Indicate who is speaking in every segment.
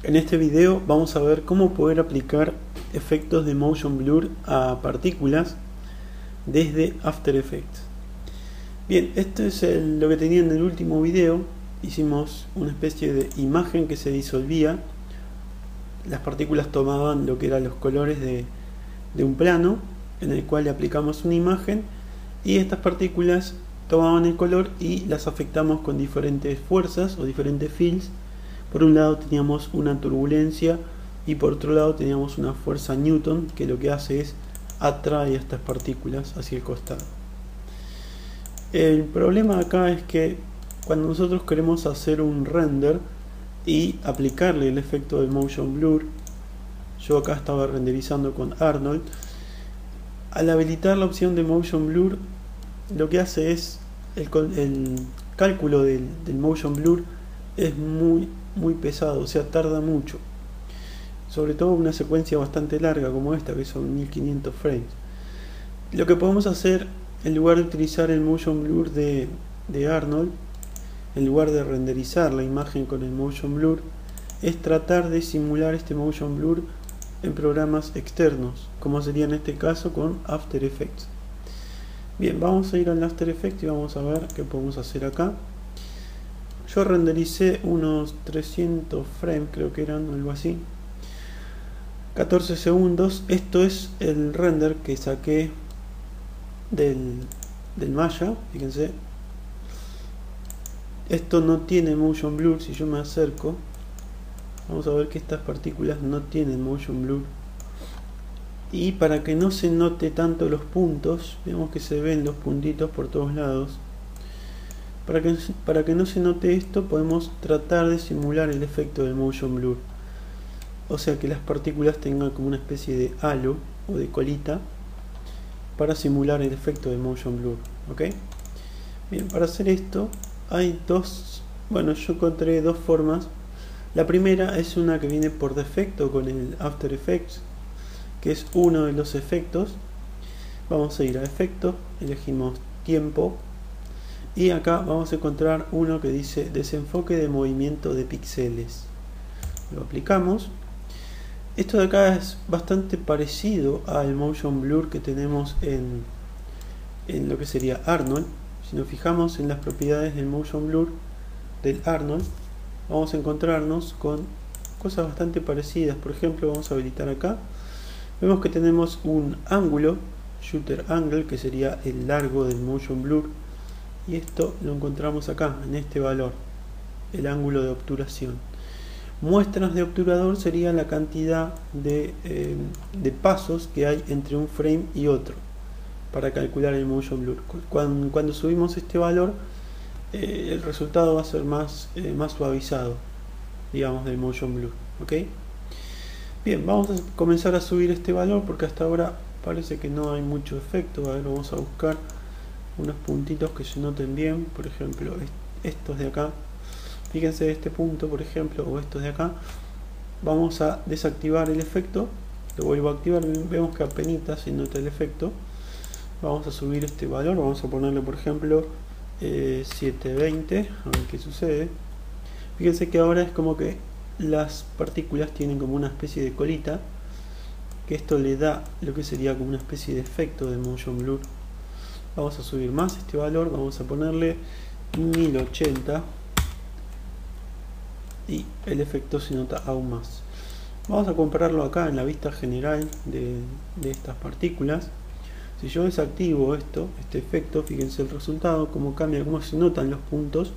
Speaker 1: En este video vamos a ver cómo poder aplicar efectos de motion blur a partículas desde After Effects. Bien, esto es lo que tenía en el último video. Hicimos una especie de imagen que se disolvía. Las partículas tomaban lo que eran los colores de un plano en el cual le aplicamos una imagen, y estas partículas tomaban el color y las afectamos con diferentes fuerzas o diferentes fields. Por un lado teníamos una turbulencia y por otro lado teníamos una fuerza Newton, que lo que hace es atrae a estas partículas hacia el costado. El problema acá es que cuando nosotros queremos hacer un render y aplicarle el efecto de motion blur, yo acá estaba renderizando con Arnold, al habilitar la opción de motion blur, lo que hace es el cálculo del motion blur es muy pesado, o sea, tarda mucho, sobre todo una secuencia bastante larga como esta, que son 1500 frames. Lo que podemos hacer, en lugar de utilizar el motion blur de Arnold, en lugar de renderizar la imagen con el motion blur, es tratar de simular este motion blur en programas externos, como sería en este caso con After Effects. Bien, vamos a ir al After Effects y vamos a ver qué podemos hacer acá. Yo rendericé unos 300 frames, creo que eran, algo así, 14 segundos. Esto es el render que saqué del Maya. Fíjense, esto no tiene motion blur. Si yo me acerco, vamos a ver que estas partículas no tienen motion blur, y para que no se note tanto los puntos, vemos que se ven los puntitos por todos lados. Para que no se note esto, podemos tratar de simular el efecto del motion blur, o sea que las partículas tengan como una especie de halo o de colita para simular el efecto de motion blur. ¿Ok? Bien, para hacer esto hay yo encontré dos formas. La primera es una que viene por defecto con el After Effects, que es uno de los efectos. Vamos a ir a efecto, elegimos tiempo, y acá vamos a encontrar uno que dice desenfoque de movimiento de píxeles. Lo aplicamos. Esto de acá es bastante parecido al motion blur que tenemos en lo que sería Arnold. Si nos fijamos en las propiedades del motion blur del Arnold, vamos a encontrarnos con cosas bastante parecidas. Por ejemplo, vamos a habilitar acá. Vemos que tenemos un ángulo, shutter angle, que sería el largo del motion blur, y esto lo encontramos acá en este valor, el ángulo de obturación. Muestras de obturador sería la cantidad de pasos que hay entre un frame y otro para calcular el motion blur. Cuando subimos este valor, el resultado va a ser más suavizado, digamos, del motion blur. ¿Ok? Bien, vamos a comenzar a subir este valor porque hasta ahora parece que no hay mucho efecto. A ver, vamos a buscar unos puntitos que se noten bien. Por ejemplo, estos de acá. Fíjense este punto, por ejemplo, o estos de acá. Vamos a desactivar el efecto. Lo vuelvo a activar. Vemos que apenas se nota el efecto. Vamos a subir este valor. Vamos a ponerle, por ejemplo, 720. A ver qué sucede. Fíjense que ahora es como que las partículas tienen como una especie de colita, que esto le da lo que sería como una especie de efecto de motion blur. Vamos a subir más este valor, vamos a ponerle 1080 y el efecto se nota aún más. Vamos a compararlo acá en la vista general de estas partículas. Si yo desactivo este efecto, fíjense el resultado, cómo cambia, cómo se notan los puntos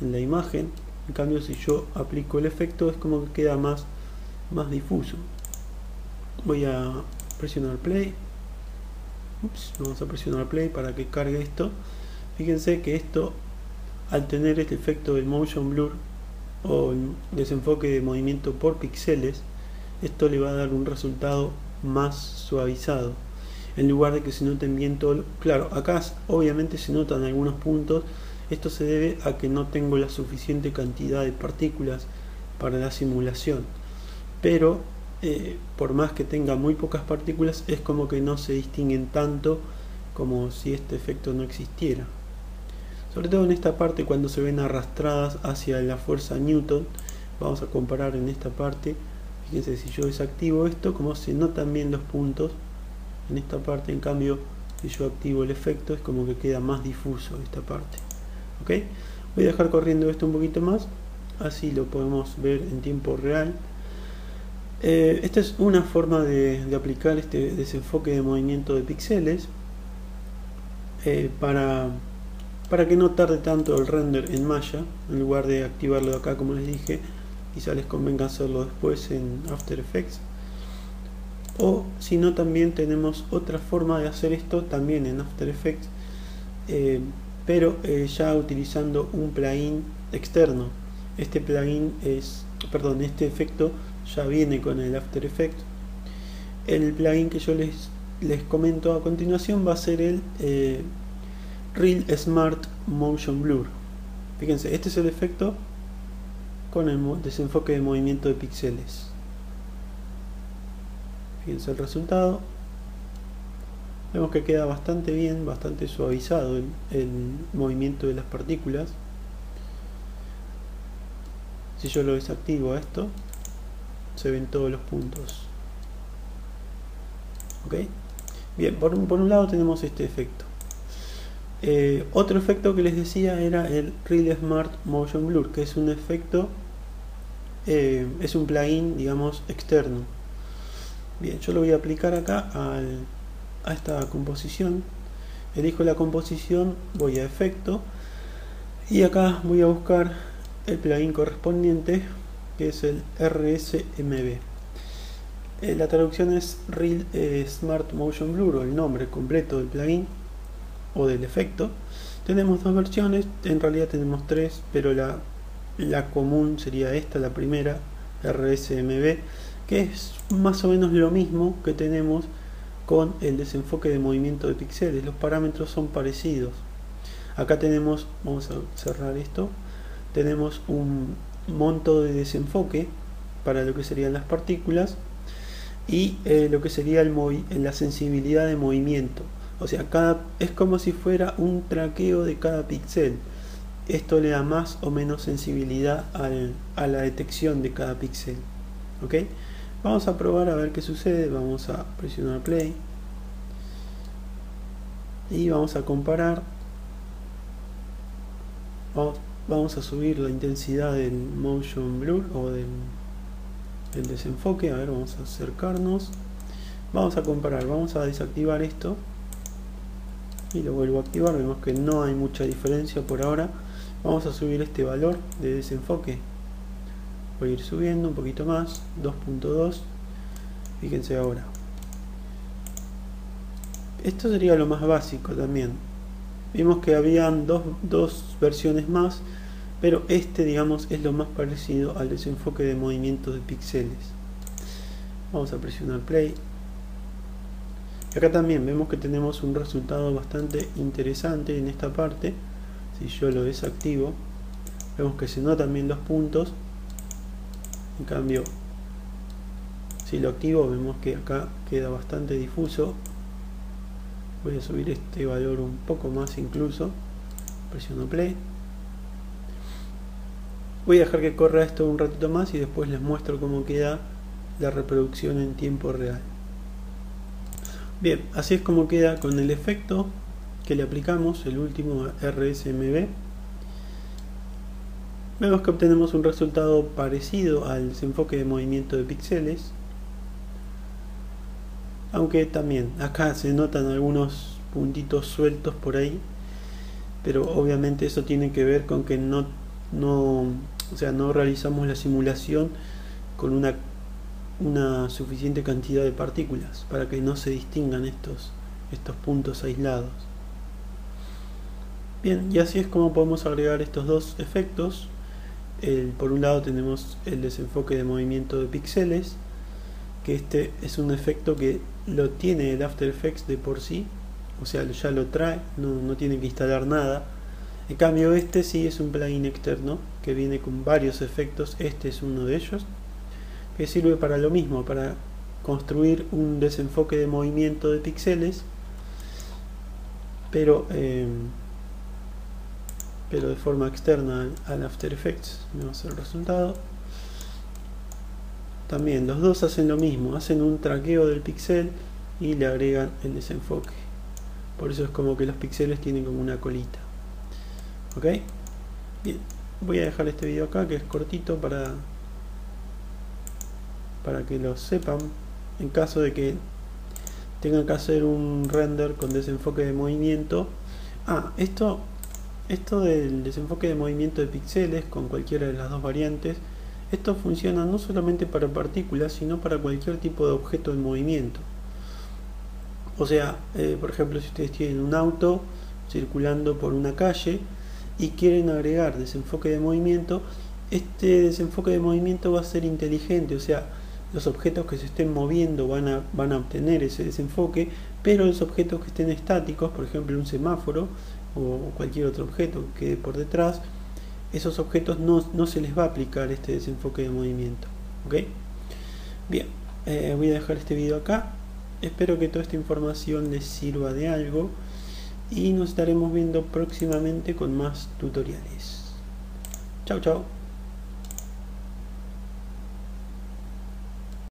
Speaker 1: en la imagen. En cambio, si yo aplico el efecto, es como que queda más difuso. Voy a presionar play. Vamos a presionar play para que cargue esto. Fíjense que esto, al tener este efecto del motion blur o el desenfoque de movimiento por píxeles, esto le va a dar un resultado más suavizado, en lugar de que se noten bien todo. Claro, acá obviamente se notan algunos puntos. Esto se debe a que no tengo la suficiente cantidad de partículas para la simulación, pero por más que tenga muy pocas partículas, es como que no se distinguen tanto como si este efecto no existiera. Sobre todo en esta parte, cuando se ven arrastradas hacia la fuerza Newton, Vamos a comparar en esta parte. Fíjense, si yo desactivo esto, como se notan bien los puntos en esta parte. En cambio, si yo activo el efecto, es como que queda más difuso esta parte. ¿Ok? Voy a dejar corriendo esto un poquito más, así lo podemos ver en tiempo real. Esta es una forma de aplicar este desenfoque de movimiento de píxeles para que no tarde tanto el render en Maya, en lugar de activarlo acá como les dije. Quizá les convenga hacerlo después en After Effects, o si no, también tenemos otra forma de hacer esto también en After Effects, pero ya utilizando un plugin externo. Este este efecto ya viene con el After Effects. El plugin que yo les comento a continuación va a ser el Real Smart Motion Blur. Fíjense, este es el efecto con el desenfoque de movimiento de píxeles. Fíjense el resultado. Vemos que queda bastante bien, bastante suavizado el movimiento de las partículas. Si yo lo desactivo a esto, se ven todos los puntos. ¿Ok? Bien, por un lado tenemos este efecto. Otro efecto que les decía era el Real Smart Motion Blur, que es un efecto, es un plugin, digamos, externo. Bien, yo lo voy a aplicar acá a esta composición. Elijo la composición, voy a efecto y acá voy a buscar el plugin correspondiente, que es el RSMB. La traducción es Real Smart Motion Blur, o el nombre completo del plugin o del efecto. Tenemos dos versiones, en realidad tenemos tres, pero la común sería esta, la primera, RSMB, que es más o menos lo mismo que tenemos con el desenfoque de movimiento de píxeles. Los parámetros son parecidos. Acá tenemos, vamos a cerrar esto, tenemos un monto de desenfoque para lo que serían las partículas y lo que sería la sensibilidad de movimiento. O sea, es como si fuera un traqueo de cada píxel. Esto le da más o menos sensibilidad a la detección de cada píxel. ¿Ok? Vamos a probar a ver qué sucede. Vamos a presionar play y vamos a comparar. Vamos a subir la intensidad del motion blur o del desenfoque. A ver, vamos a acercarnos. Vamos a comparar. Vamos a desactivar esto y lo vuelvo a activar. Vemos que no hay mucha diferencia por ahora. Vamos a subir este valor de desenfoque. Voy a ir subiendo un poquito más, 2.2. Fíjense ahora. Esto sería lo más básico también. Vimos que habían dos versiones más, pero digamos, es lo más parecido al desenfoque de movimiento de píxeles. Vamos a presionar play. Y acá también vemos que tenemos un resultado bastante interesante en esta parte. Si yo lo desactivo, vemos que se notan bien los puntos. En cambio, si lo activo, vemos que acá queda bastante difuso. Voy a subir este valor un poco más incluso. Presiono play. Voy a dejar que corra esto un ratito más y después les muestro cómo queda la reproducción en tiempo real. Bien, así es como queda con el efecto que le aplicamos, el último RSMB. Vemos que obtenemos un resultado parecido al desenfoque de movimiento de píxeles, aunque también acá se notan algunos puntitos sueltos por ahí, pero obviamente eso tiene que ver con que no realizamos la simulación con una suficiente cantidad de partículas para que no se distingan estos puntos aislados. Bien, y así es como podemos agregar estos dos efectos. Por un lado tenemos el desenfoque de movimiento de píxeles, que este es un efecto que lo tiene el After Effects de por sí, o sea, ya lo trae, no tiene que instalar nada. En cambio este sí es un plugin externo que viene con varios efectos. Este es uno de ellos, que sirve para lo mismo, para construir un desenfoque de movimiento de píxeles, pero de forma externa al After Effects. Vemos el resultado. también los dos hacen lo mismo, hacen un traqueo del píxel y le agregan el desenfoque. Por eso es como que los píxeles tienen como una colita. Ok, bien, voy a dejar este video acá que es cortito para que lo sepan en caso de que tengan que hacer un render con desenfoque de movimiento. Esto del desenfoque de movimiento de píxeles con cualquiera de las dos variantes, esto funciona no solamente para partículas, sino para cualquier tipo de objeto en movimiento. O sea, por ejemplo, si ustedes tienen un auto circulando por una calle y quieren agregar desenfoque de movimiento, este desenfoque de movimiento va a ser inteligente, o sea, los objetos que se estén moviendo van a obtener ese desenfoque, pero los objetos que estén estáticos, por ejemplo un semáforo o cualquier otro objeto que quede por detrás, esos objetos no se les va a aplicar este desenfoque de movimiento. ¿Ok? Bien, voy a dejar este video acá. Espero que toda esta información les sirva de algo y nos estaremos viendo próximamente con más tutoriales. Chao, chao.